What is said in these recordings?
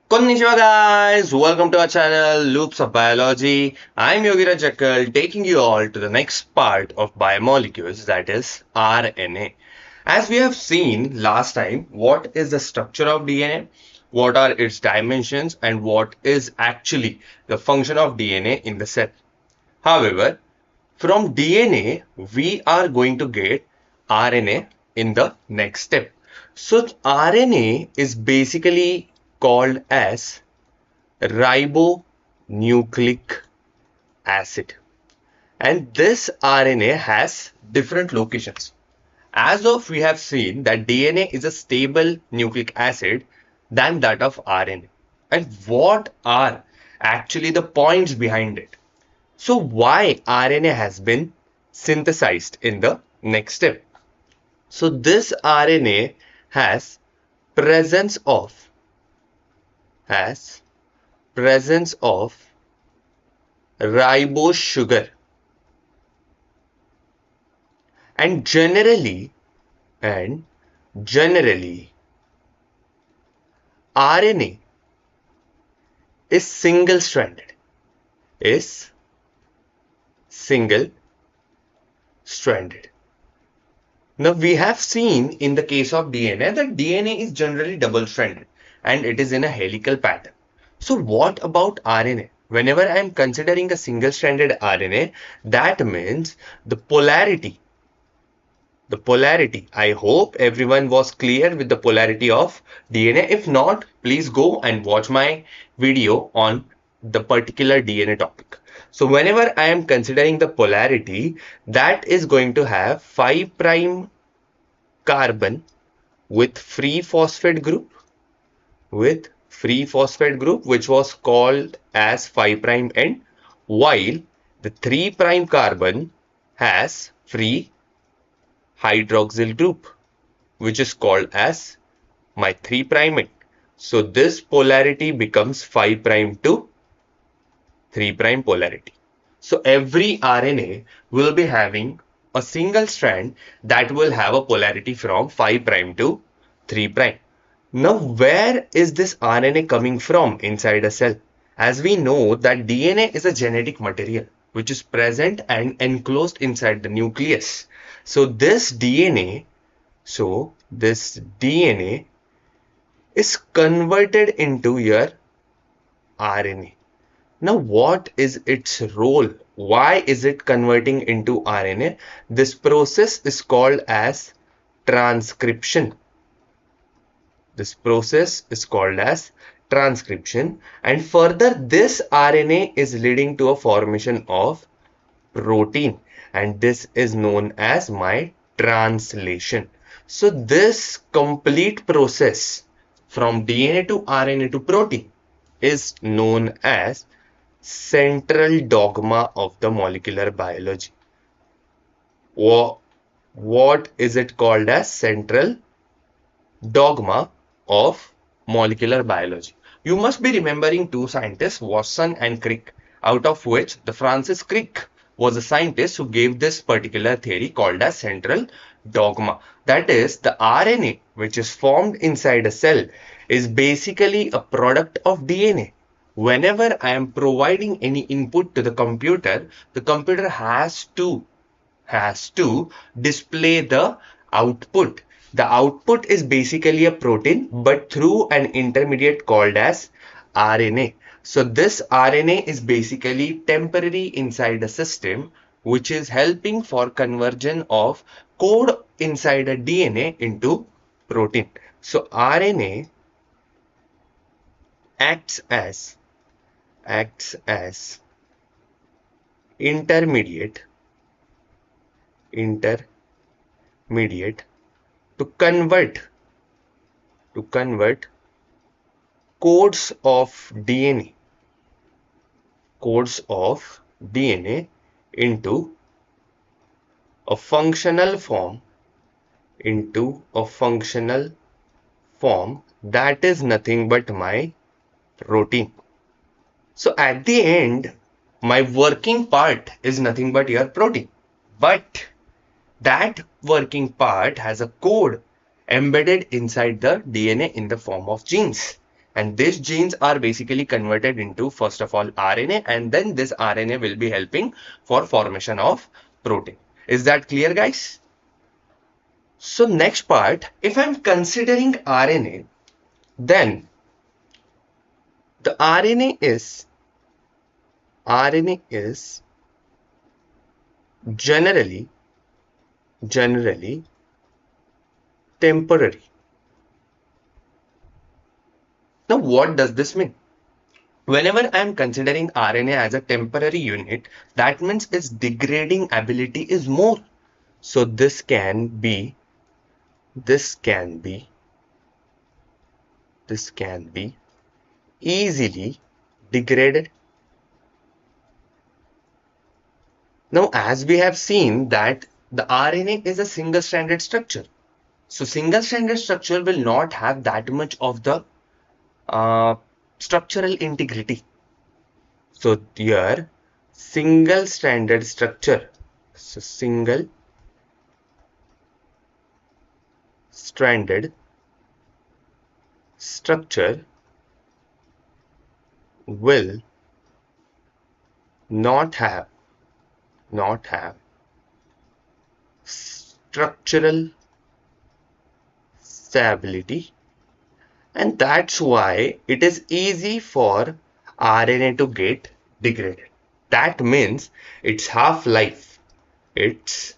Konnichiwa guys, welcome to our channel Loops of Biology. I'm Yogiraj Jakkal taking you all to the next part of biomolecules, that is RNA. As we have seen last time, what is the structure of DNA, what are its dimensions and what is actually the function of DNA in the cell. However, from DNA we are going to get RNA in the next step. So RNA is basically called as ribonucleic acid, and this RNA has different locations. As of we have seen that DNA is a stable nucleic acid than that of RNA. And what are actually the points behind it? So why RNA has been synthesized in the next step? So this RNA has presence of has presence of ribose sugar, and generally RNA is single stranded is single stranded. Now we have seen in the case of DNA that DNA is generally double stranded and it is in a helical pattern. So what about RNA? Whenever I am considering a single stranded RNA, that means the polarity, I hope everyone was clear with the polarity of DNA. If not, please go and watch my video on the particular DNA topic. So whenever I am considering the polarity, that is going to have 5' carbon with free phosphate group, which was called as 5' end, while the 3' carbon has free hydroxyl group, which is called as my 3' end. So this polarity becomes 5' to 3' polarity. So every RNA will be having a single strand that will have a polarity from 5' to 3'. Now where is this RNA coming from inside a cell? As we know that DNA is a genetic material which is present and enclosed inside the nucleus. So this DNA is converted into your RNA. Now what is its role? Why is it converting into RNA? This process is called as transcription. This process is called as transcription, and further this RNA is leading to a formation of protein, and this is known as my translation. So this complete process from DNA to RNA to protein is known as central dogma of the molecular biology. What is it called as? Central dogma of molecular biology. You must be remembering two scientists, Watson and Crick, out of which the Francis Crick was a scientist who gave this particular theory called as central dogma. That is, the RNA which is formed inside a cell is basically a product of DNA. Whenever I am providing any input to the computer has to display the output. The output is basically a protein, but through an intermediate called as RNA. So this RNA is basically temporary inside a system which is helping for conversion of code inside a DNA into protein. So RNA acts as intermediate to convert codes of DNA into a functional form that is nothing but my protein. So at the end, my working part is nothing but your protein, but that working part has a code embedded inside the DNA in the form of genes. And these genes are basically converted into, first of all, RNA, and then this RNA will be helping for formation of protein. Is that clear, guys? So next part, if I'm considering RNA, then the RNA is generally temporary. Now, what does this mean? Whenever I am considering RNA as a temporary unit, that means its degrading ability is more. So this can be easily degraded. Now, as we have seen that the RNA is a single-stranded structure. So single-stranded structure will not have that much of the uh, structural integrity. So here, single-stranded structure. So single-stranded structure will not have structural stability, and that's why it is easy for RNA to get degraded. That means its half-life is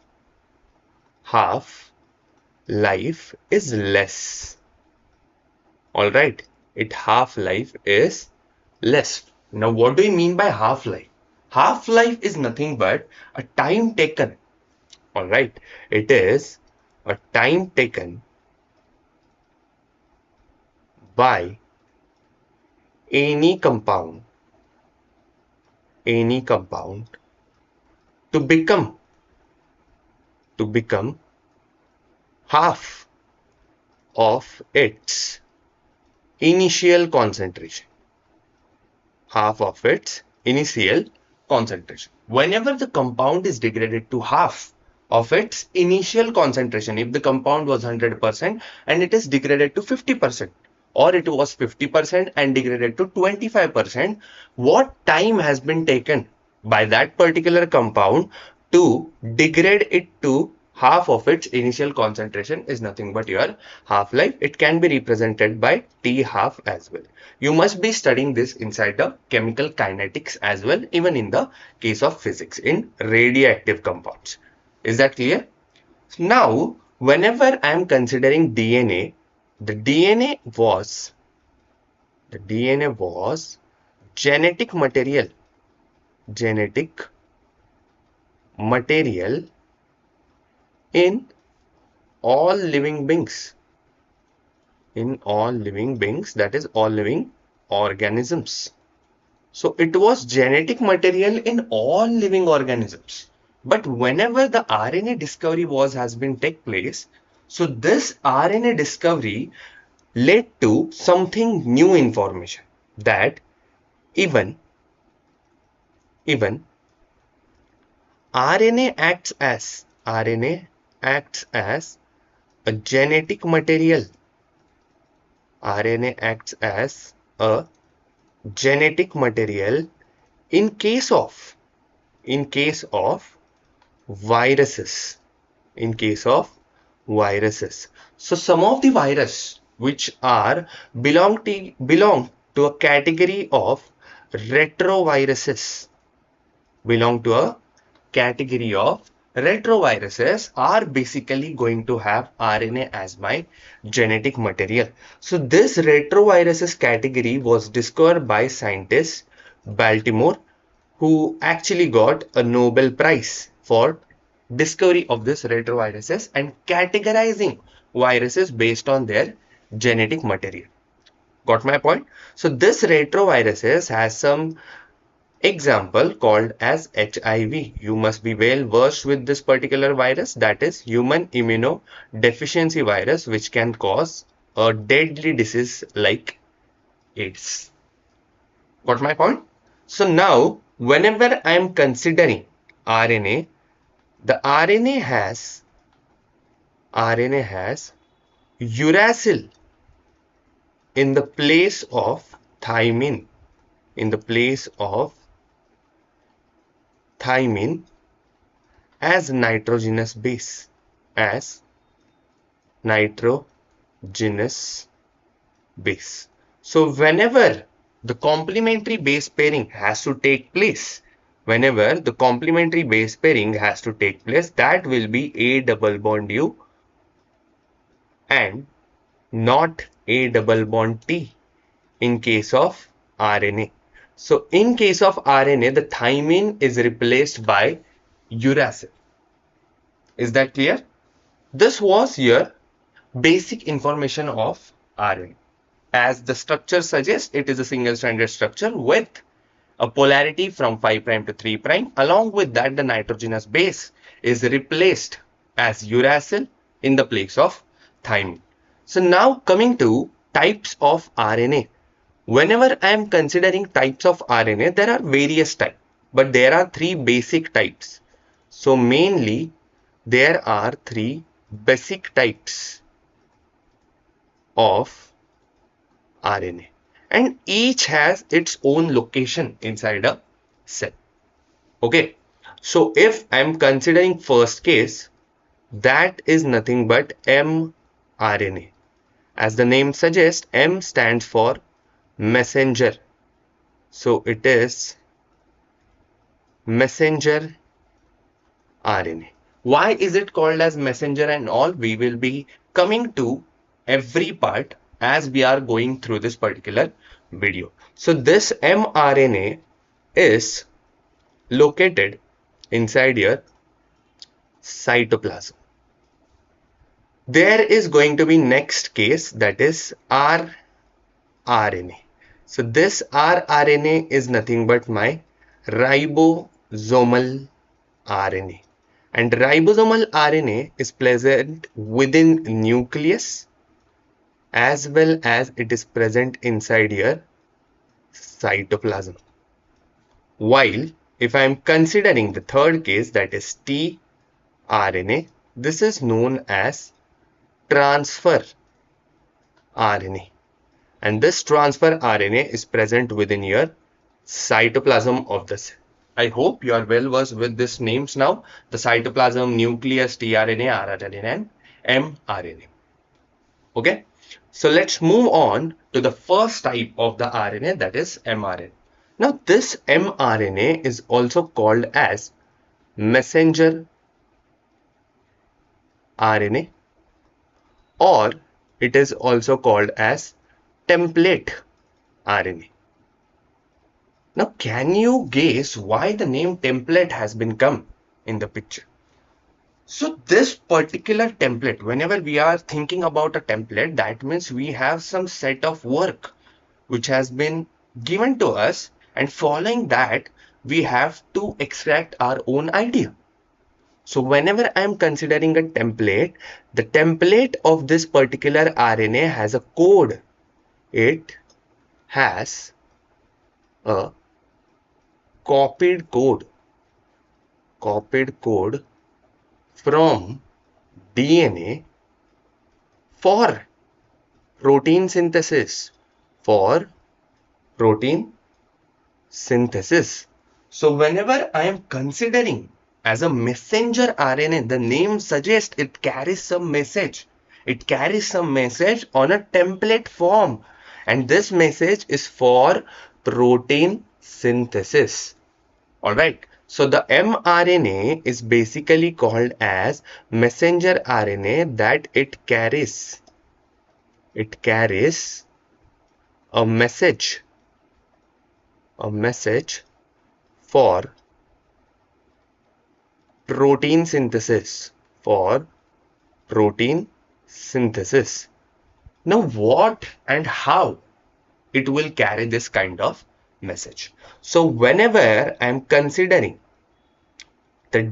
less. All right, its half-life is less. Now, what do we mean by half-life? Half-life is nothing but a time taken. All right, it is a time taken by any compound to become half of its initial concentration. Whenever the compound is degraded to half of its initial concentration, if the compound was 100% and it is degraded to 50%, or it was 50% and degraded to 25%, what time has been taken by that particular compound to degrade it to half of its initial concentration is nothing but your half-life. It can be represented by T half as well. You must be studying this inside the chemical kinetics as well, even in the case of physics in radioactive compounds. Is that clear? Now, whenever I am considering DNA, the DNA was genetic material in all living beings, that is all living organisms. So it was genetic material in all living organisms. But whenever the RNA discovery has been take place, so this RNA discovery led to something new information, that even RNA acts as a genetic material. RNA acts as a genetic material in case of viruses. So some of the virus which are belong to a category of retroviruses are basically going to have RNA as my genetic material. So this retroviruses category was discovered by scientist Baltimore, who actually got a Nobel Prize for discovery of this retroviruses and categorizing viruses based on their genetic material. Got my point? So this retroviruses has some example called as HIV. You must be well versed with this particular virus, that is human immunodeficiency virus, which can cause a deadly disease like AIDS. Got my point? So now, whenever I am considering RNA, the RNA has uracil in the place of thymine, in the place of thymine as nitrogenous base, as nitrogenous base. So whenever the complementary base pairing has to take place, whenever the complementary base pairing has to take place, that will be A double bond U and not A double bond T in case of RNA. So in case of RNA, the thymine is replaced by uracil. Is that clear? This was your basic information of RNA. As the structure suggests, it is a single-stranded structure with a polarity from 5' to 3'. Along with that, the nitrogenous base is replaced as uracil in the place of thymine. So now coming to types of RNA. Whenever I am considering types of RNA, there are various types, but there are three basic types. So mainly, there are three basic types of RNA, and each has its own location inside a cell. Okay, so if I'm considering first case, that is nothing but mRNA. As the name suggests, M stands for messenger. So it is messenger RNA. Why is it called as messenger and all? We will be coming to every part as we are going through this particular video. So this mRNA is located inside your cytoplasm. There is going to be next case, that is rRNA. So this rRNA is nothing but my ribosomal RNA. And ribosomal RNA is present within nucleus as well as it is present inside your cytoplasm. While if I am considering the third case, that is tRNA, this is known as transfer RNA. And this transfer RNA is present within your cytoplasm of the cell. I hope you are well versed with these names now. The cytoplasm, nucleus, tRNA, rRNA and mRNA. Okay. So let's move on to the first type of the RNA, that is mRNA. Now this mRNA is also called as messenger RNA, or it is also called as template RNA. Now can you guess why the name template has been come in the picture? So this particular template, whenever we are thinking about a template, that means we have some set of work which has been given to us, and following that we have to extract our own idea. So whenever I am considering a template, the template of this particular RNA has a code. It has a copied code from DNA for protein synthesis, So whenever I am considering as a messenger RNA, the name suggests it carries some message. It carries some message on a template form, and this message is for protein synthesis. Alright, so the mRNA is basically called as messenger RNA, that it carries a message for protein synthesis, Now what and how it will carry this kind of message? So whenever I am considering the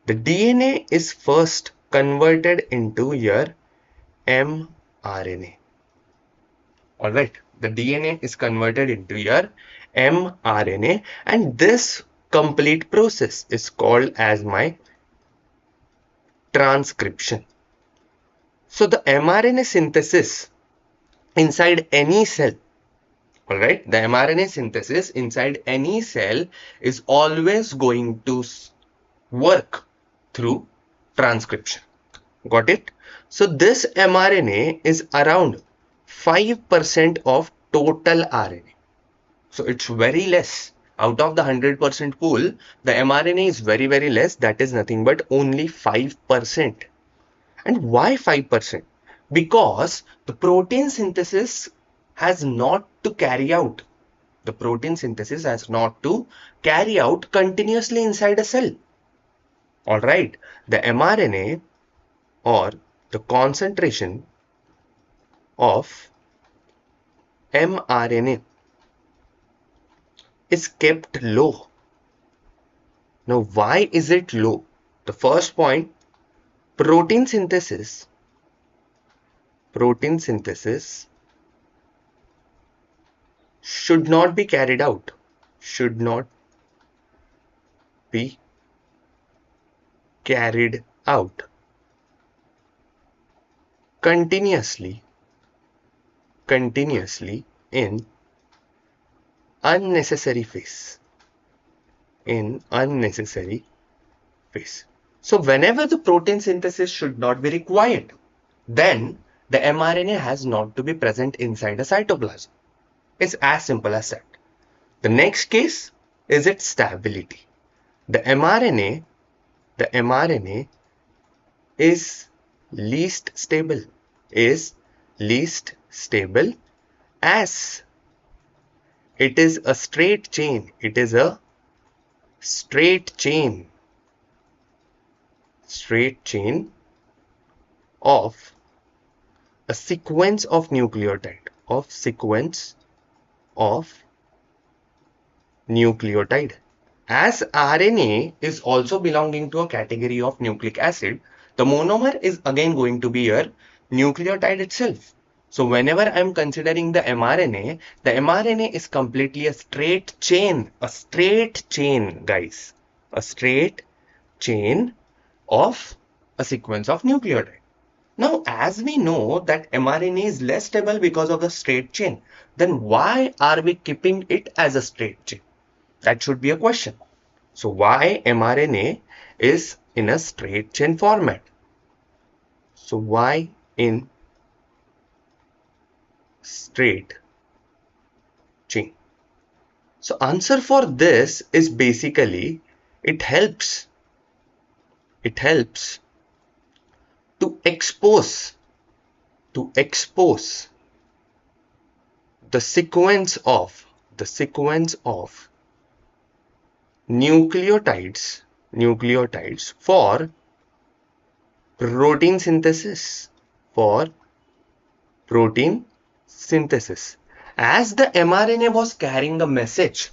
DNA is first converted into your mRNA. Alright, the DNA is converted into your mRNA, and this complete process is called as my transcription. So the mRNA synthesis inside any cell. Alright, the mRNA synthesis inside any cell is always going to work through transcription. Got it? So this mRNA is around 5% of total RNA. So it's very less. Out of the 100% pool, the mRNA is very, very less. That is nothing but only 5%. And why 5%? Because the protein synthesis has not to carry out. The protein synthesis has not to carry out continuously inside a cell. Alright, the mRNA or the concentration of mRNA is kept low. Now, why is it low? The first point, protein synthesis should not be carried out, should not be carried out continuously in unnecessary phase. So whenever the protein synthesis should not be required, then the mRNA has not to be present inside a cytoplasm. It's as simple as that. The next case is its stability. The mRNA is least stable, as it is a straight chain. It is a straight chain of a sequence of nucleotide, As RNA is also belonging to a category of nucleic acid, the monomer is again going to be your nucleotide itself. So whenever I'm considering the mRNA is completely a straight chain, guys, a straight chain of a sequence of nucleotide. Now, as we know that mRNA is less stable because of the straight chain, then why are we keeping it as a straight chain? That should be a question. So why mRNA is in a straight chain format? So why in straight chain? So answer for this is basically it helps to expose the sequence of nucleotides for protein synthesis, as the mRNA was carrying a message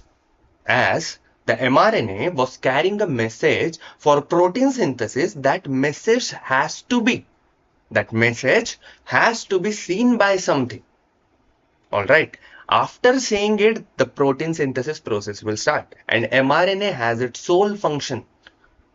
for protein synthesis, that message has to be seen by something. All right. After seeing it, the protein synthesis process will start, and mRNA has its sole function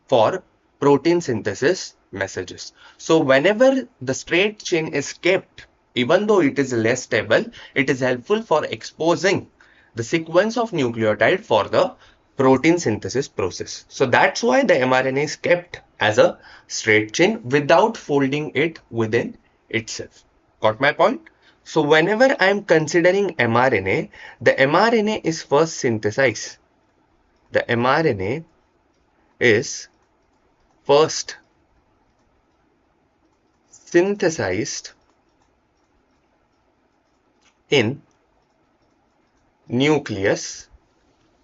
for protein synthesis messages. So whenever the straight chain is kept, even though it is less stable, it is helpful for exposing the sequence of nucleotide for the protein synthesis process. So that's why the mRNA is kept as a straight chain without folding it within itself. Got my point? So whenever I am considering mRNA, the mRNA is first synthesized. The mRNA is first synthesized in nucleus.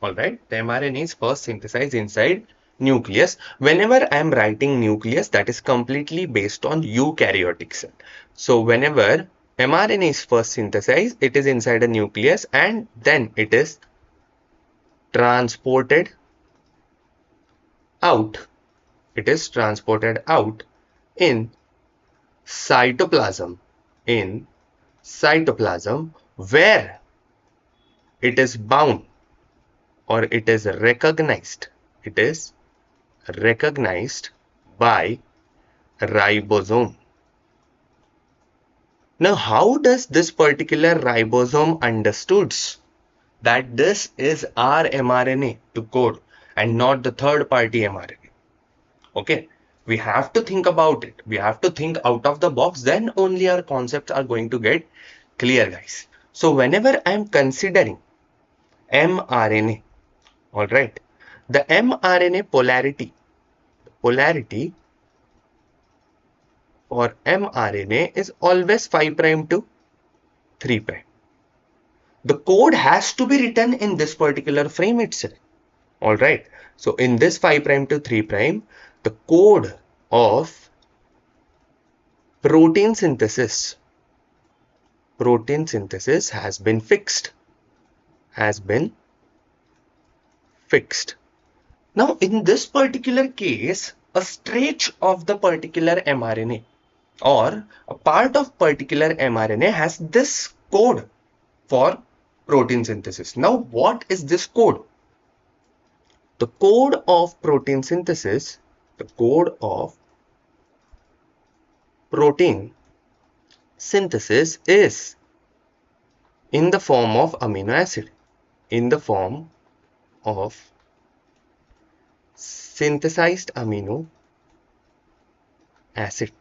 Alright, the mRNA is first synthesized inside nucleus. Whenever I am writing nucleus, that is completely based on eukaryotic cell. So whenever mRNA is first synthesized, it is inside a nucleus and then it is transported out. It is transported out in cytoplasm, where it is bound or it is recognized. It is recognized by ribosome. Now, how does this particular ribosome understood that this is our mRNA to code and not the third party mRNA? Okay, we have to think about it. We have to think out of the box, then only our concepts are going to get clear, guys. So whenever I'm considering mRNA, all right, the mRNA polarity for mRNA is always 5 prime to 3 prime. The code has to be written in this particular frame itself. All right. So in this 5 prime to 3 prime, the code of protein synthesis has been fixed. Now in this particular case, a stretch of the particular mRNA or a part of particular mRNA has this code for protein synthesis. Now what is this code? The code of protein synthesis is in the form of amino acid, in the form of synthesized amino acid.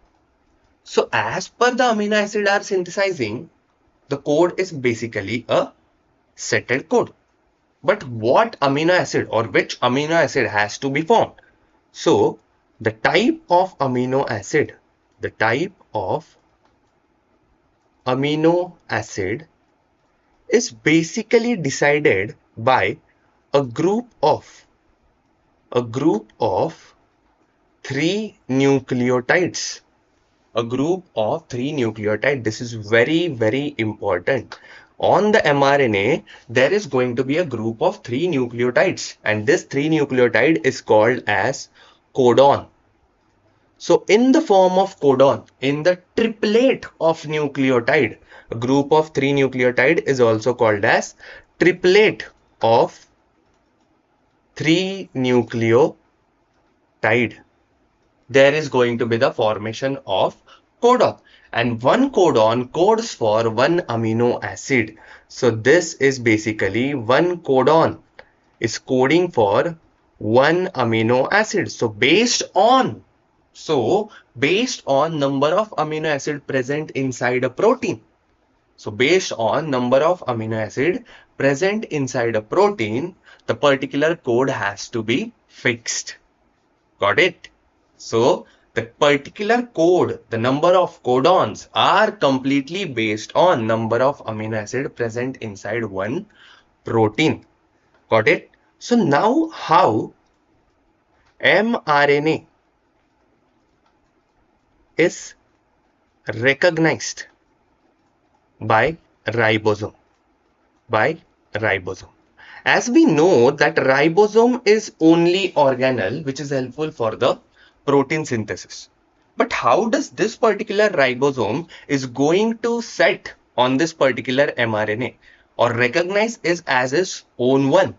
So as per the amino acid are synthesizing, the code is basically a settled code. But what amino acid or which amino acid has to be formed? So the type of amino acid is basically decided by a group of 3 nucleotides. This is very, very important. On the mRNA, there is going to be a group of 3 nucleotides, and this 3 nucleotide is called as codon. So in the form of codon, in the triplet of nucleotide, a group of 3 nucleotide is also called as triplet of 3 nucleotide. There is going to be the formation of codon, and one codon codes for one amino acid. So this is basically one codon is coding for one amino acid. So based on number of amino acid present inside a protein. So based on number of amino acid present inside a protein, the particular code has to be fixed. Got it? So the particular code, the number of codons are completely based on number of amino acid present inside one protein. Got it? So now how mRNA is recognized by ribosome. As we know that ribosome is only organelle which is helpful for the protein synthesis. But how does this particular ribosome is going to set on this particular mRNA or recognize it as its own one?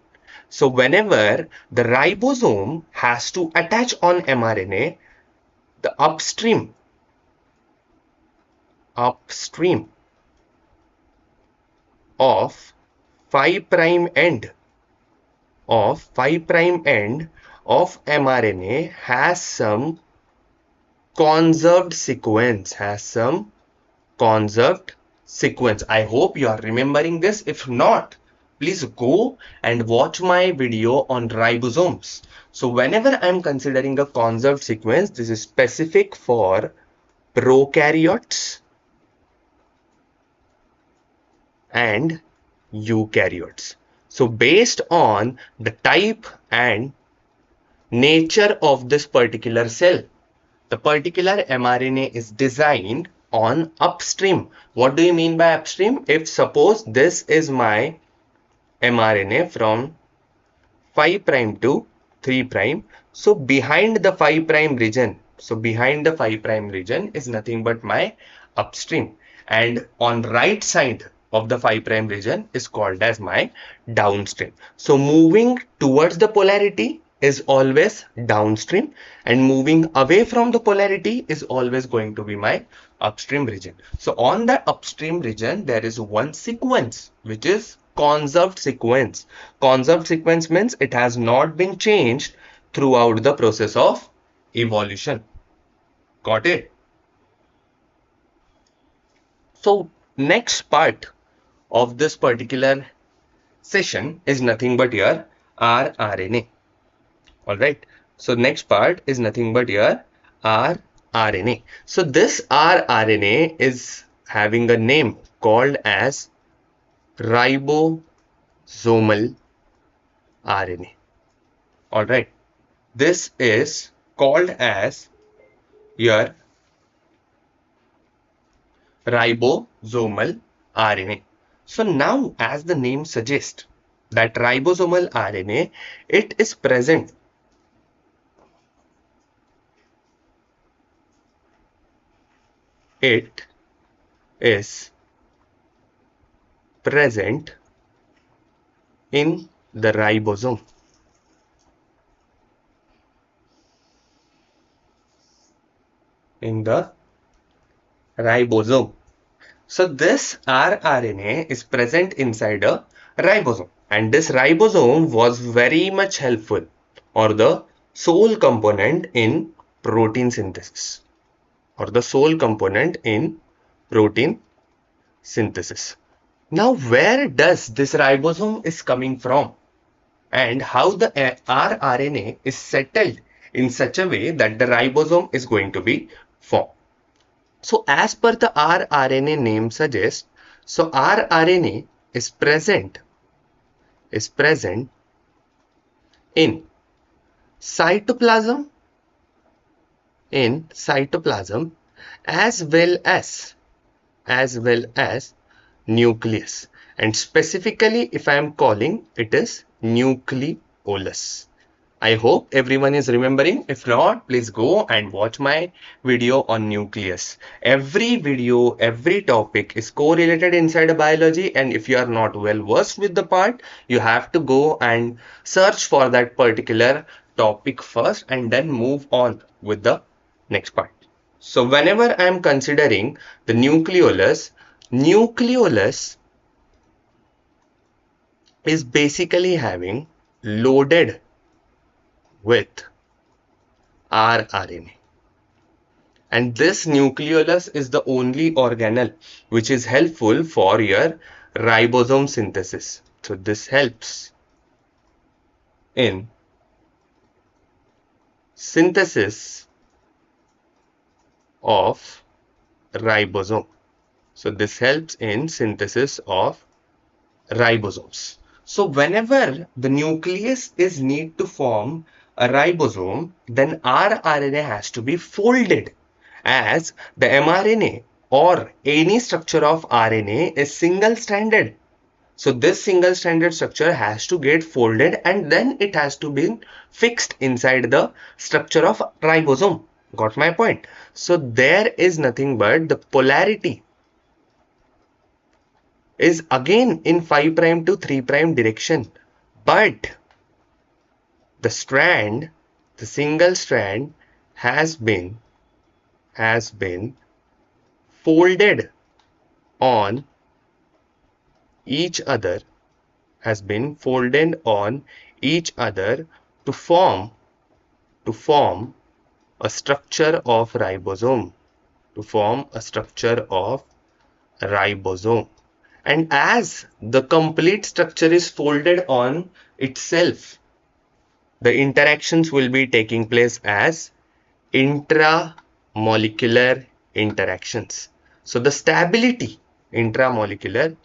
So whenever the ribosome has to attach on mRNA, the upstream of 5 prime end of mRNA has some conserved sequence. I hope you are remembering this. If not, please go and watch my video on ribosomes. So whenever I am considering a conserved sequence, this is specific for prokaryotes and eukaryotes. So based on the type and nature of this particular cell, the particular mRNA is designed on upstream. What do you mean by upstream? If suppose this is my mRNA from 5 prime to 3 prime, so behind the 5 prime region, is nothing but my upstream, and on right side of the 5 region is called as my downstream. So moving towards the polarity, is always downstream, and moving away from the polarity is always going to be my upstream region. So on the upstream region, there is one sequence which is conserved sequence. Conserved sequence means it has not been changed throughout the process of evolution. Got it? So next part of this particular session is nothing but your rRNA. Alright. So next part is nothing but your rRNA. So this rRNA is having a name called as ribosomal RNA. Alright. This is called as your ribosomal RNA. So now, as the name suggests, that ribosomal RNA, it is present it is present in the ribosome. In the ribosome. So this rRNA is present inside a ribosome, and this ribosome was very much helpful, or the sole component in protein synthesis, or the sole component in protein synthesis. Now where does this ribosome is coming from, and how the rRNA is settled in such a way that the ribosome is going to be formed? So as per the rRNA name suggests, so rRNA is present in cytoplasm as well as nucleus, and specifically if I am calling it is nucleolus. I hope everyone is remembering. If not, please go and watch my video on nucleus. Every video, every topic is correlated inside a biology, and if you are not well versed with the part, you have to go and search for that particular topic first and then move on with the next part. So whenever I am considering the nucleolus is basically having loaded with rRNA, and this nucleolus is the only organelle which is helpful for your ribosome synthesis. So this helps in synthesis of ribosome. So this helps in synthesis of ribosomes. So whenever the nucleus is need to form a ribosome, then rRNA has to be folded, as the mRNA or any structure of RNA is single-stranded. So this single-stranded structure has to get folded and then it has to be fixed inside the structure of ribosome. Got my point? So there is nothing but the polarity is again in 5' to 3' direction, but the single strand has been folded on each other, to form a structure of ribosome, and as the complete structure is folded on itself, the interactions will be taking place as intramolecular interactions. So the stability, intramolecular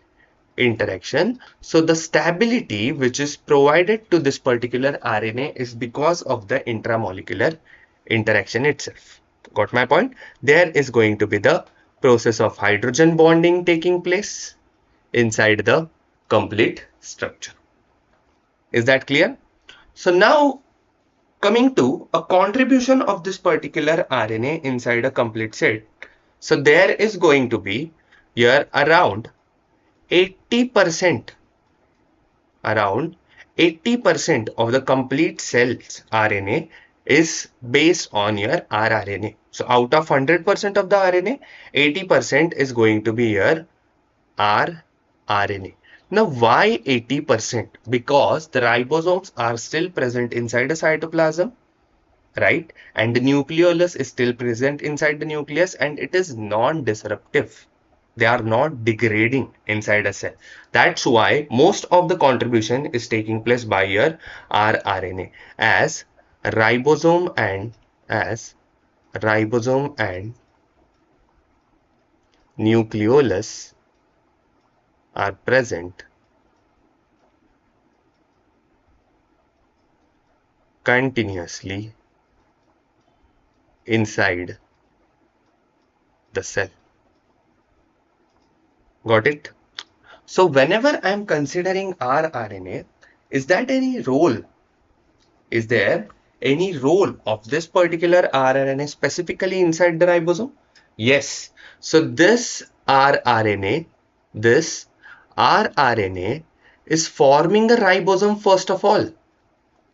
interaction. So the stability which is provided to this particular RNA is because of the intramolecular interaction itself. Got my point? There is going to be the process of hydrogen bonding taking place inside the complete structure. Is that clear? So now coming to a contribution of this particular RNA inside a complete set. So there is going to be here around 80% 80% of the complete cell's RNA is based on your rRNA. So out of 100% of the RNA, 80% is going to be your rRNA. Now why 80%? Because the ribosomes are still present inside the cytoplasm, right? And the nucleolus is still present inside the nucleus and it is non-disruptive. They are not degrading inside a cell. That's why most of the contribution is taking place by your rRNA as ribosome and as ribosome and nucleolus are present continuously inside the cell. Got it? So whenever I am considering rRNA, is that any role? Is there any role of this particular rRNA specifically inside the ribosome? Yes. So this rRNA is forming a ribosome first of all.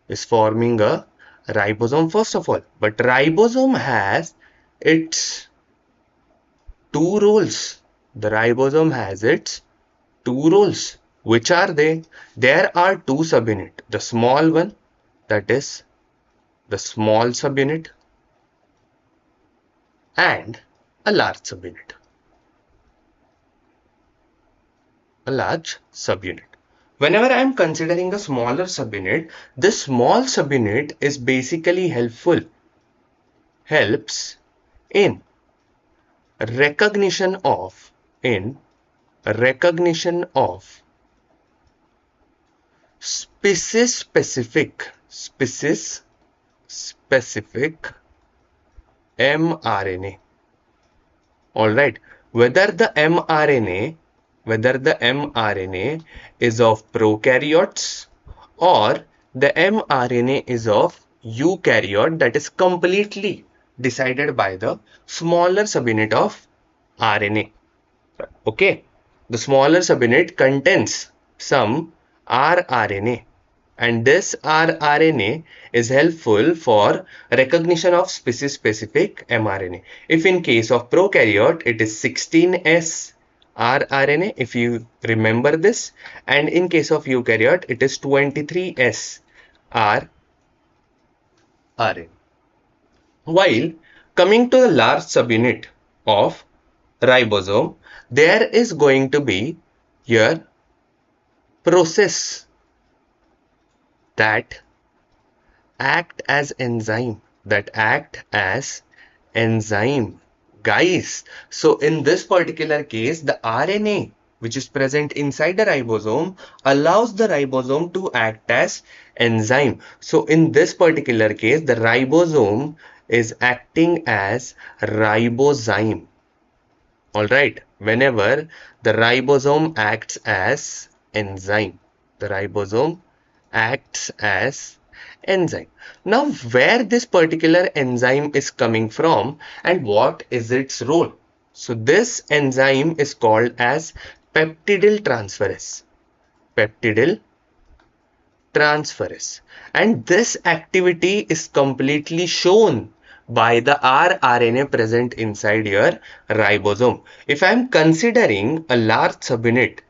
Is forming a ribosome first of all. But ribosome has its two roles. The ribosome has its two roles. Which are they? There are two subunits. The small one, that is the small subunit, and a large subunit. A large subunit. Whenever I am considering a smaller subunit, this small subunit is basically helps in recognition of species specific mRNA. Alright, whether the mRNA is of prokaryotes or the mRNA is of eukaryote, that is completely decided by the smaller subunit of RNA. Okay, the smaller subunit contains some rRNA and this rRNA is helpful for recognition of species specific mRNA. If in case of prokaryote it is 16S rRNA, if you remember this, and in case of eukaryote it is 23S rRNA. While coming to the large subunit of ribosome, there is going to be your process that act as enzyme, guys. So in this particular case, the RNA which is present inside the ribosome allows the ribosome to act as enzyme. So in this particular case, the ribosome is acting as ribozyme. Alright, whenever the ribosome acts as enzyme, the ribosome acts as enzyme. Now, where this particular enzyme is coming from and what is its role? So, this enzyme is called as peptidyltransferase. And this activity is completely shown by the rRNA present inside your ribosome. If I am considering a large subunit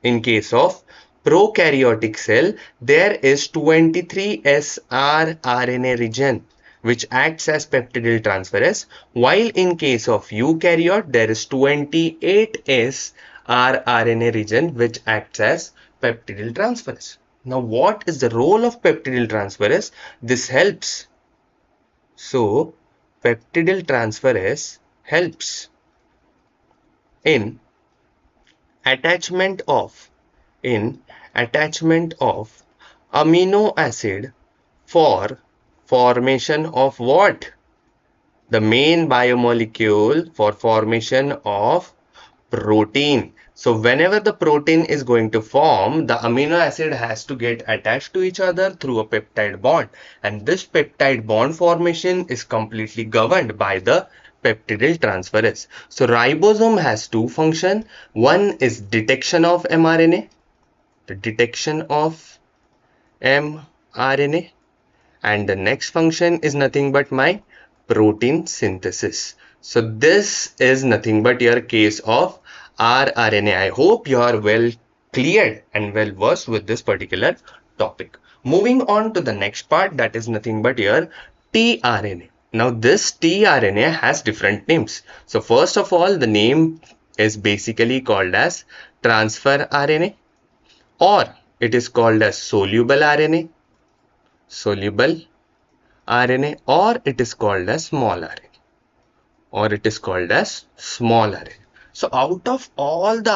in case of prokaryotic cell, there is 23S rRNA region which acts as peptidyltransferase, while in case of eukaryote there is 28S rRNA region which acts as peptidyltransferase. Now what is the role of peptidyltransferase? This helps. So peptidyltransferase helps in attachment of amino acid for formation of what? The main biomolecule for formation of protein. So whenever the protein is going to form, the amino acid has to get attached to each other through a peptide bond. And this peptide bond formation is completely governed by the peptidyltransferase. So ribosome has two functions. One is detection of mRNA. The detection of mRNA, and the next function is nothing but my protein synthesis. So this is nothing but your case of rRNA. I hope you are well cleared and well versed with this particular topic. Moving on to the next part, that is nothing but your tRNA. Now this tRNA has different names. So first of all, the name is basically called as transfer RNA, or it is called as soluble RNA, soluble RNA, or it is called as small RNA, or it is called as small RNA. So out of all the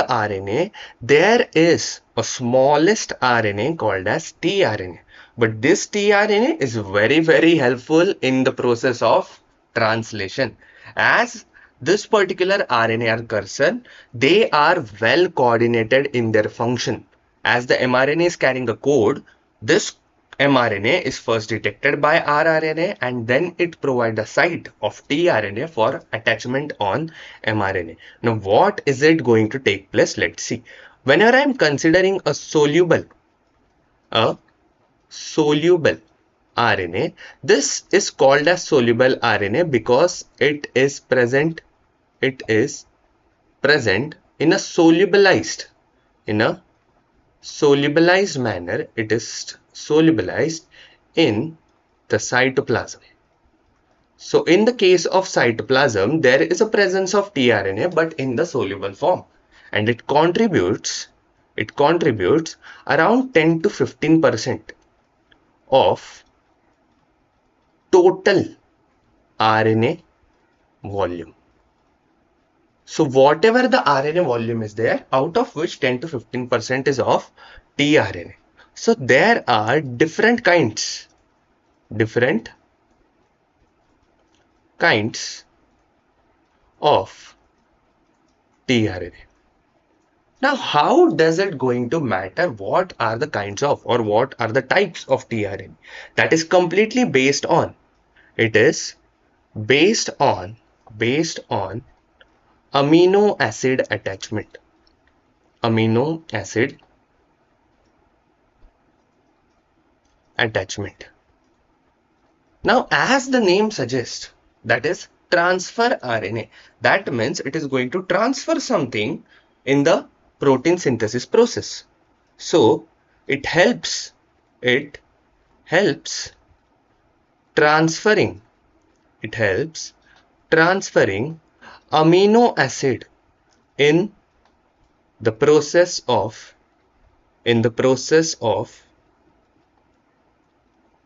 RNAs, there is a smallest RNA called as tRNA. But this tRNA is very helpful in the process of translation, as this particular RNA are cursor, they are well coordinated in their function. As the mRNA is carrying a code, this mRNA is first detected by rRNA, and then it provides a site of tRNA for attachment on mRNA. Now, what is it going to take place? Let's see. Whenever I am considering a soluble RNA, this is called as soluble RNA because it is present in a solubilized manner. It is solubilized in the cytoplasm. So in the case of cytoplasm, there is a presence of tRNA, but in the soluble form, and it contributes around 10 to 15% of total RNA volume. So whatever the RNA volume is there, out of which 10 to 15% is of tRNA. So there are different kinds of tRNA. Now, how does it going to matter what are the kinds of, or what are the types of tRNA? That is completely based on amino acid attachment. Now, as the name suggests, that is transfer RNA. That means it is going to transfer something in the protein synthesis process. So it helps transferring amino acid in the process of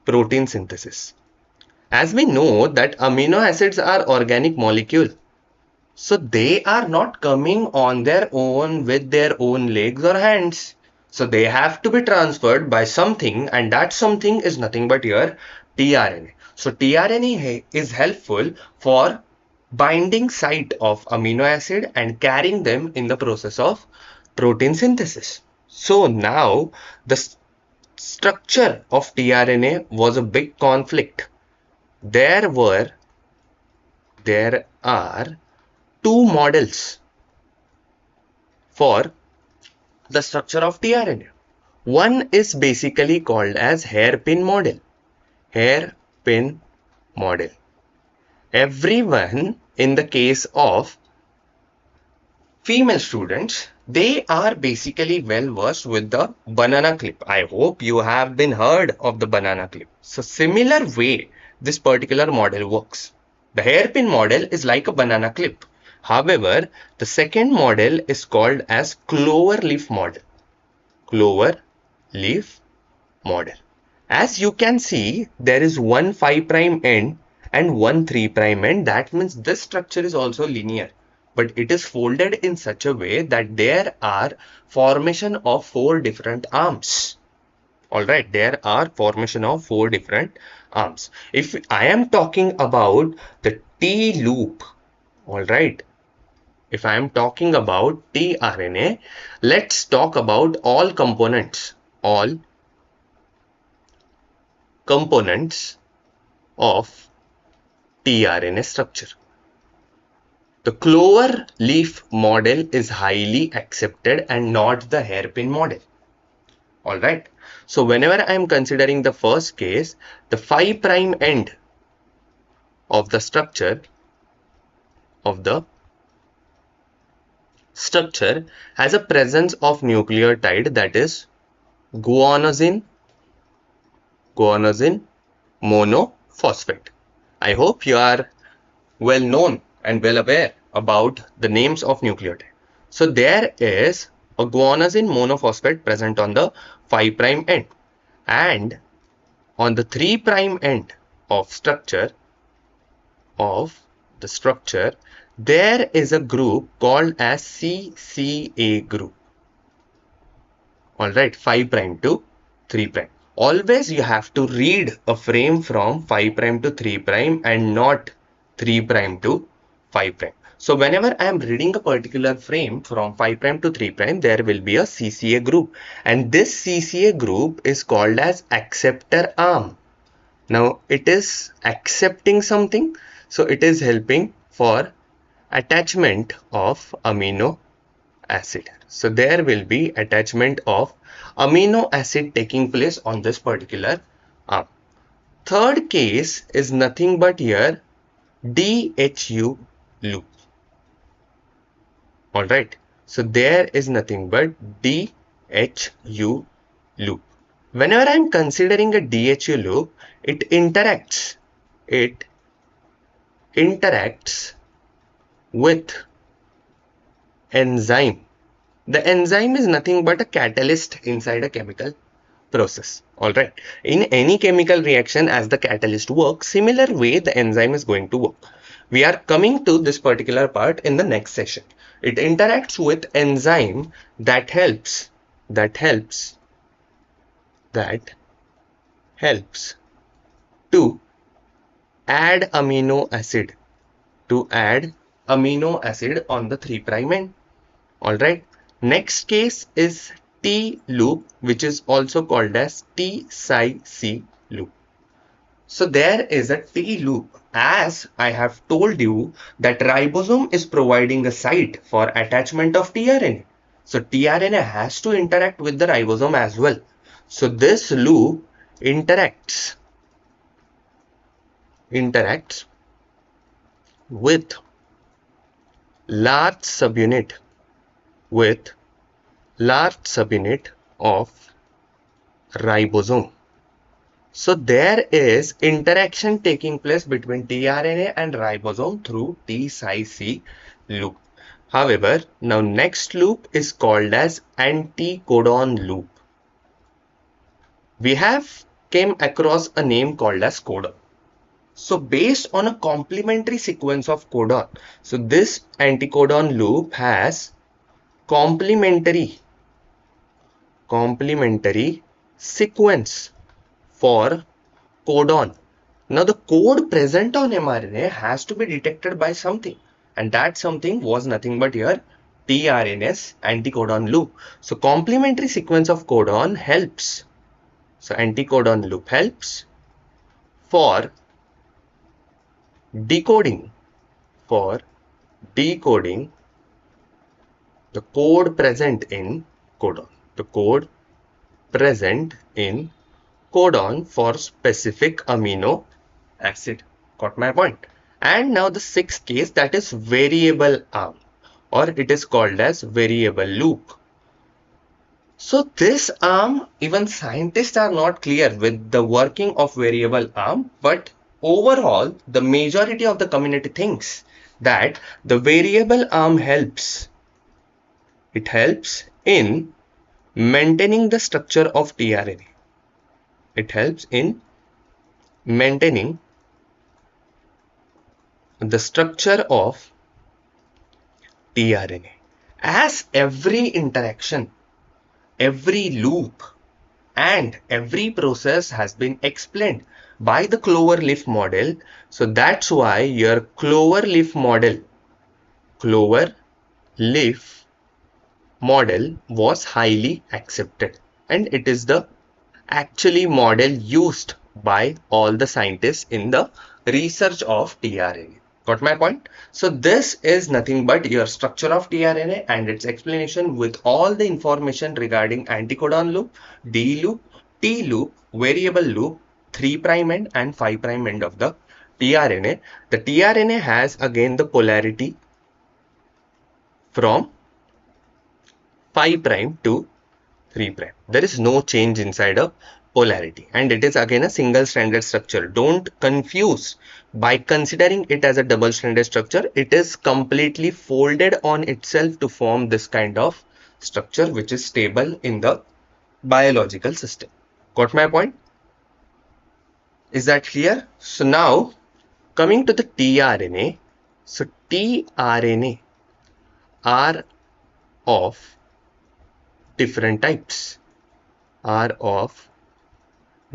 protein synthesis. As we know that amino acids are organic molecule, so they are not coming on their own with their own legs or hands. So they have to be transferred by something, and that something is nothing but your tRNA. So tRNA is helpful for binding site of amino acid and carrying them in the process of protein synthesis. So now the structure of tRNA was a big conflict. There are two models for the structure of tRNA. One is basically called as hairpin model. Everyone, in the case of female students, they are basically well versed with the banana clip. I hope you have been heard of the banana clip. So similar way this particular model works. The hairpin model is like a banana clip. However, the second model is called as clover leaf model. As you can see, there is one 5' end and one 3' end. That means this structure is also linear, but it is folded in such a way that there are formation of 4 different arms. Alright, there are formation of 4 different arms. If I am talking about the T loop, alright, if I am talking about tRNA, let's talk about all components of tRNA structure. The clover leaf model is highly accepted and not the hairpin model. Alright. So whenever I am considering the first case, the 5' end of the structure has a presence of nucleotide, that is guanosine monophosphate. I hope you are well known and well aware about the names of nucleotide. So there is a guanosine monophosphate present on the 5' end, and on the 3' end of the structure, there is a group called as CCA group. Alright, 5' to 3'. Always you have to read a frame from 5' to 3' and not 3' to 5'. So whenever I am reading a particular frame from 5' to 3', there will be a CCA group, and this CCA group is called as acceptor arm. Now it is accepting something, so it is helping for attachment of amino acid. So there will be attachment of amino acid taking place on this particular arm. Third case is nothing but here DHU loop. Alright, so there is nothing but DHU loop. Whenever I am considering a DHU loop, it interacts with enzyme. The enzyme is nothing but a catalyst inside a chemical process. Alright, in any chemical reaction, as the catalyst works, similar way the enzyme is going to work. We are coming to this particular part in the next session. It interacts with enzyme that helps to add amino acid on the 3' end. Alright, next case is T loop, which is also called as T-Psi-C loop. So there is a T loop, as I have told you that ribosome is providing a site for attachment of tRNA. So tRNA has to interact with the ribosome as well. So this loop interacts with large subunit of ribosome. So there is interaction taking place between tRNA and ribosome through T-Psi-C loop. However, now next loop is called as anticodon loop. We have came across a name called as codon. So based on a complementary sequence of codon, so this anticodon loop has complementary sequence for codon. Now the code present on mRNA has to be detected by something, and that something was nothing but here tRNA's anticodon loop. So complementary sequence of codon helps. So anticodon loop helps for decoding the code present in codon. The code present in codon for specific amino acid. Got my point? And now the sixth case, that is variable arm, or it is called as variable loop. So this arm, even scientists are not clear with the working of variable arm, but overall the majority of the community thinks that the variable arm helps. It helps in maintaining the structure of tRNA. It helps in maintaining the structure of tRNA. As every interaction, every loop, and every process has been explained by the clover leaf model, so that's why your clover leaf model was highly accepted, and it is the actually model used by all the scientists in the research of tRNA. Got my point? So this is nothing but your structure of tRNA and its explanation with all the information regarding anticodon loop, D loop, T loop, variable loop, 3' end and 5' end of the tRNA. The tRNA has again the polarity from 5' to 3'. There is no change inside of polarity and it is again a single stranded structure. Don't confuse by considering it as a double stranded structure. It is completely folded on itself to form this kind of structure which is stable in the biological system. Got my point? Is that clear? So now coming to the tRNA. So tRNA are of different types. Are of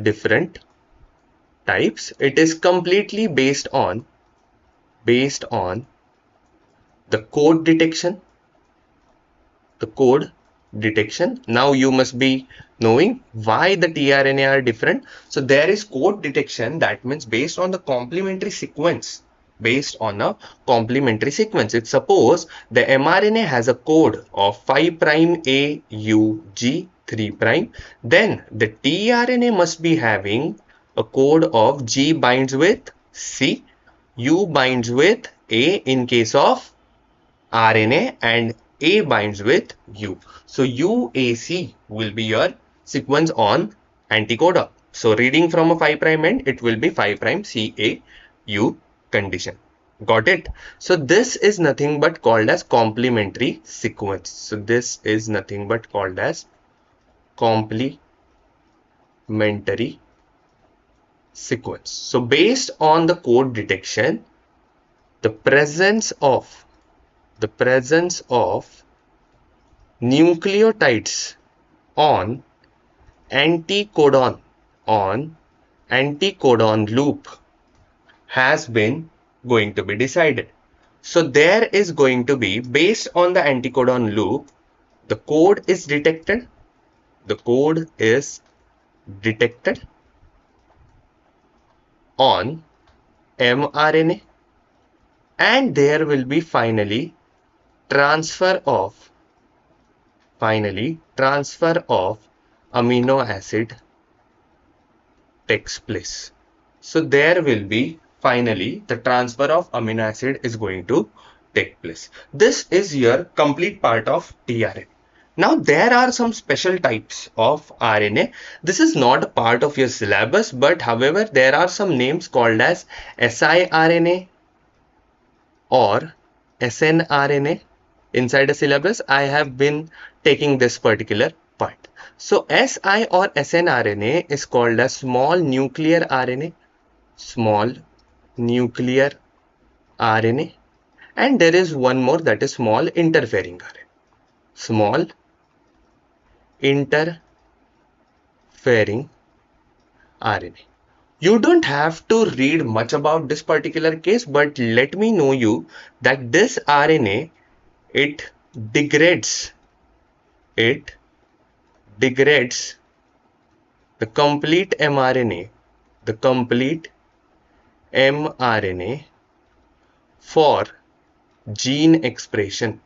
different types. It is completely based on the code detection. The code detection. Now you must be knowing why the tRNA are different. So there is code detection, that means based on the complementary sequence. Based on a complementary sequence. If suppose the mRNA has a code of 5' AUG 3', then the tRNA must be having a code of G binds with C, U binds with A in case of RNA, and A binds with U. So UAC will be your sequence on anticodon. So reading from a 5' end, it will be 5' CAU condition. Got it? So this is nothing but called as complementary sequence. So this is nothing but called as complementary sequence. So based on the code detection, the presence of nucleotides on anticodon loop has been going to be decided. So there is going to be, based on the anticodon loop, the code is detected. The code is detected on mRNA, and there will be finally transfer of amino acid takes place. So there will be finally the transfer of amino acid is going to take place. This is your complete part of tRNA. Now there are some special types of RNA. This is not a part of your syllabus, but however there are some names called as siRNA or snRNA. Inside a syllabus, I have been taking this particular part. So Si or snRNA is called as small nuclear RNA, and there is one more, that is small interfering RNA, small interfering RNA. You don't have to read much about this particular case, but let me know you that this RNA, it degrades the complete mRNA for gene expression.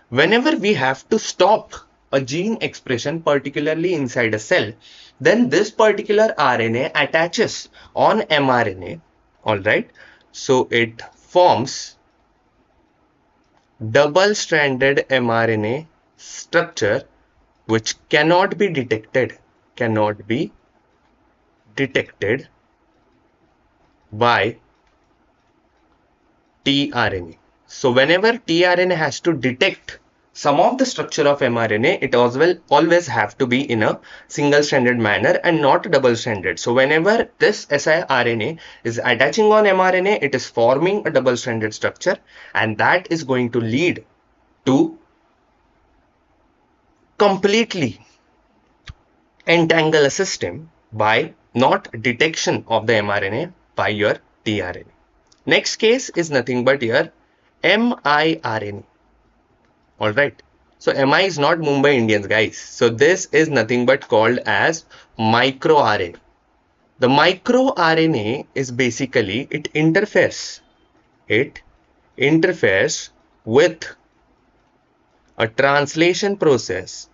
Whenever we have to stop a gene expression, particularly inside a cell, then this particular RNA attaches on mRNA. All right, so it forms double-stranded mRNA structure which cannot be detected by tRNA. So whenever tRNA has to detect some of the structure of mRNA, it always have to be in a single-stranded manner and not double-stranded. So whenever this siRNA is attaching on mRNA, it is forming a double-stranded structure, and that is going to lead to completely entangle a system by not detection of the mRNA by your tRNA. Next case is nothing but your miRNA. Alright. So MI is not Mumbai Indians, guys. So this is nothing but called as microRNA. The microRNA is basically it interferes with a translation process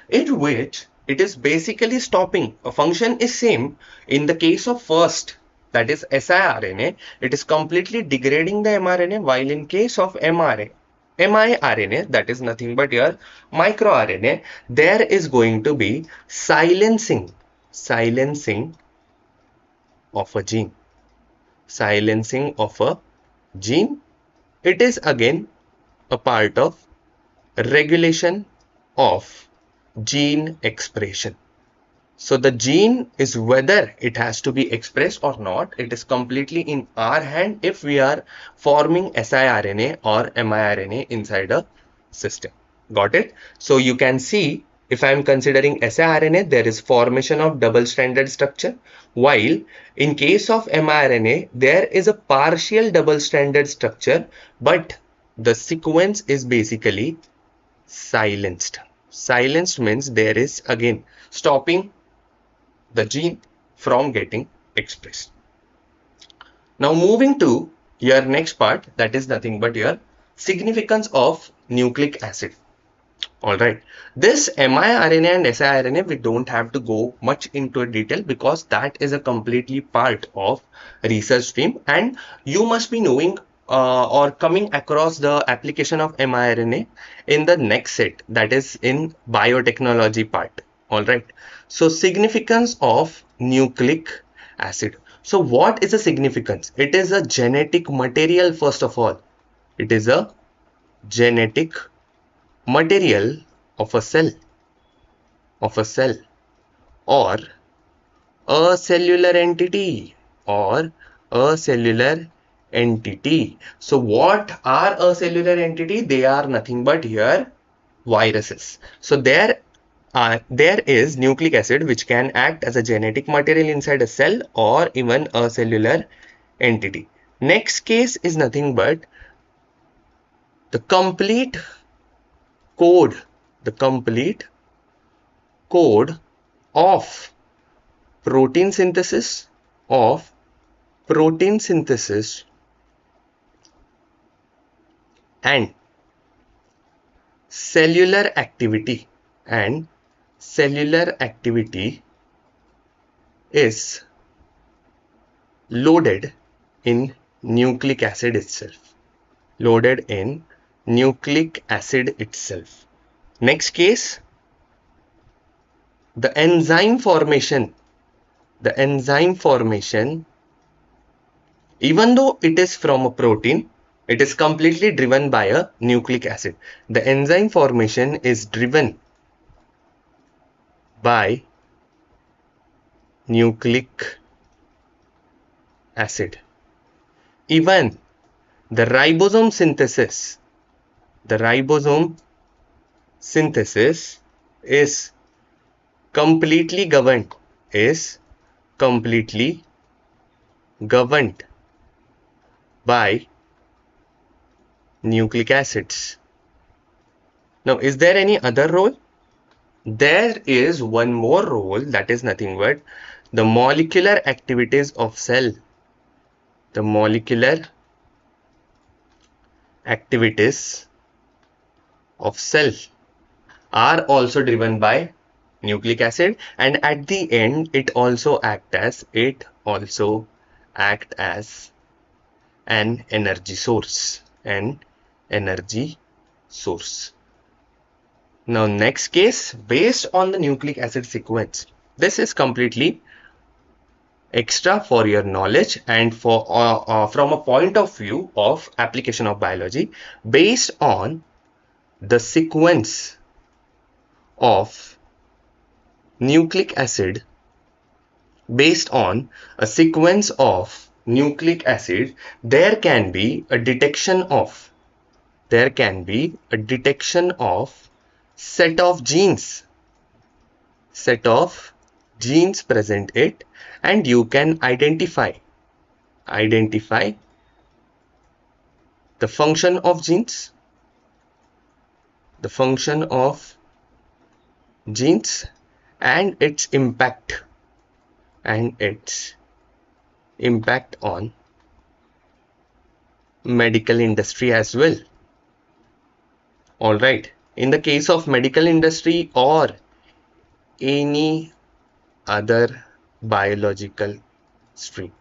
in which it is basically stopping. A function is same. In the case of first, that is siRNA, it is completely degrading the mRNA, while in case of miRNA, that is nothing but your microRNA, there is going to be silencing of a gene. Silencing of a gene. It is again a part of regulation of gene expression. So the gene is whether it has to be expressed or not. It is completely in our hand if we are forming siRNA or miRNA inside a system. Got it? So you can see if I am considering siRNA, there is formation of double-stranded structure, while in case of mRNA, there is a partial double-stranded structure, but the sequence is basically silenced. Silenced means there is again stopping the gene from getting expressed. Now moving to your next part, that is nothing but your significance of nucleic acid. Alright, this miRNA and siRNA, we don't have to go much into detail because that is a completely part of research stream, and you must be knowing or coming across the application of mRNA in the next set, that is in biotechnology part. Alright, so significance of nucleic acid. So what is the significance? It is a genetic material. First of all, it is a genetic material of a cell or a cellular entity So what are a cellular entity? They are nothing but here viruses. So there is nucleic acid which can act as a genetic material inside a cell or even a cellular entity. Next case is nothing but the complete code of protein synthesis and cellular activity is loaded in nucleic acid itself. Next case, the enzyme formation, even though it is from a protein, it is completely driven by a nucleic acid. The enzyme formation is driven by nucleic acid. Even the ribosome synthesis is completely governed by nucleic acids. Now, is there any other role? There is one more role, that is nothing but the molecular activities of cell. The molecular activities of cell are also driven by nucleic acid, and at the end it also act as an energy source. Now next case, based on the nucleic acid sequence, this is completely extra for your knowledge and for from a point of view of application of biology. Based on the sequence of nucleic acid, there can be a detection of set of genes present it, and you can identify the function of genes and its impact on medical industry as well. All right. In the case of medical industry or any other biological stream,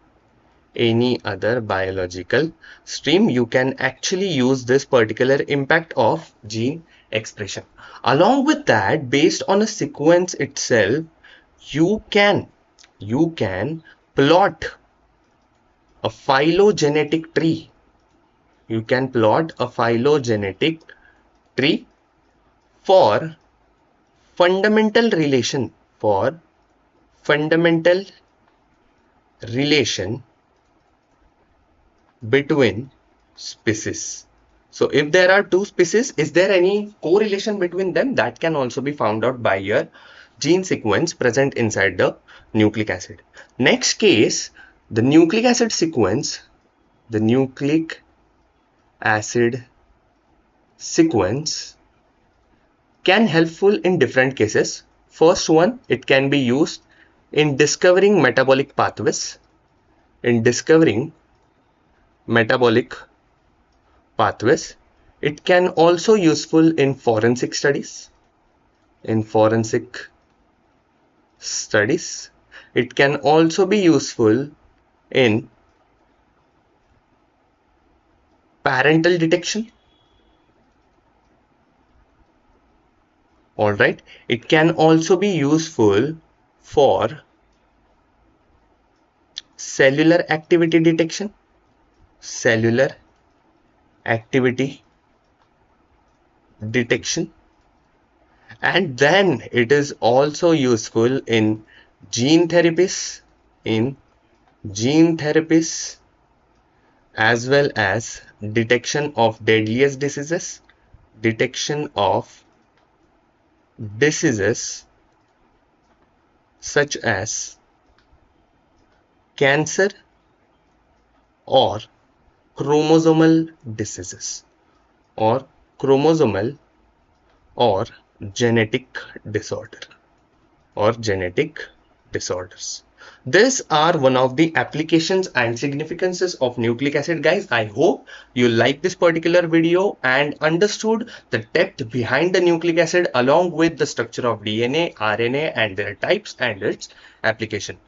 you can actually use this particular impact of gene expression. Along with that, based on a sequence itself, you can plot a phylogenetic tree. You can plot a phylogenetic tree for fundamental relation between species. So if there are two species, is there any correlation between them? That can also be found out by your gene sequence present inside the nucleic acid. Next case, the nucleic acid sequence, can helpful in different cases. First one, it can be used in discovering metabolic pathways. It can also useful in forensic studies. It can also be useful in parental detection. Alright, it can also be useful for cellular activity detection. And then it is also useful in gene therapies, as well as detection of deadliest diseases, such as cancer or chromosomal diseases or genetic disorders. These are one of the applications and significances of nucleic acid, guys. I hope you like this particular video and understood the depth behind the nucleic acid along with the structure of DNA, RNA and their types and its application.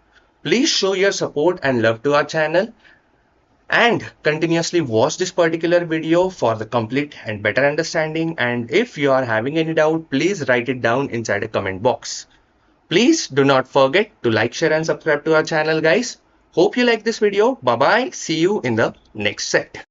Please show your support and love to our channel and continuously watch this particular video for the complete and better understanding. And if you are having any doubt, please write it down inside a comment box. Please do not forget to like, share and subscribe to our channel, guys. Hope you like this video. Bye bye. See you in the next set.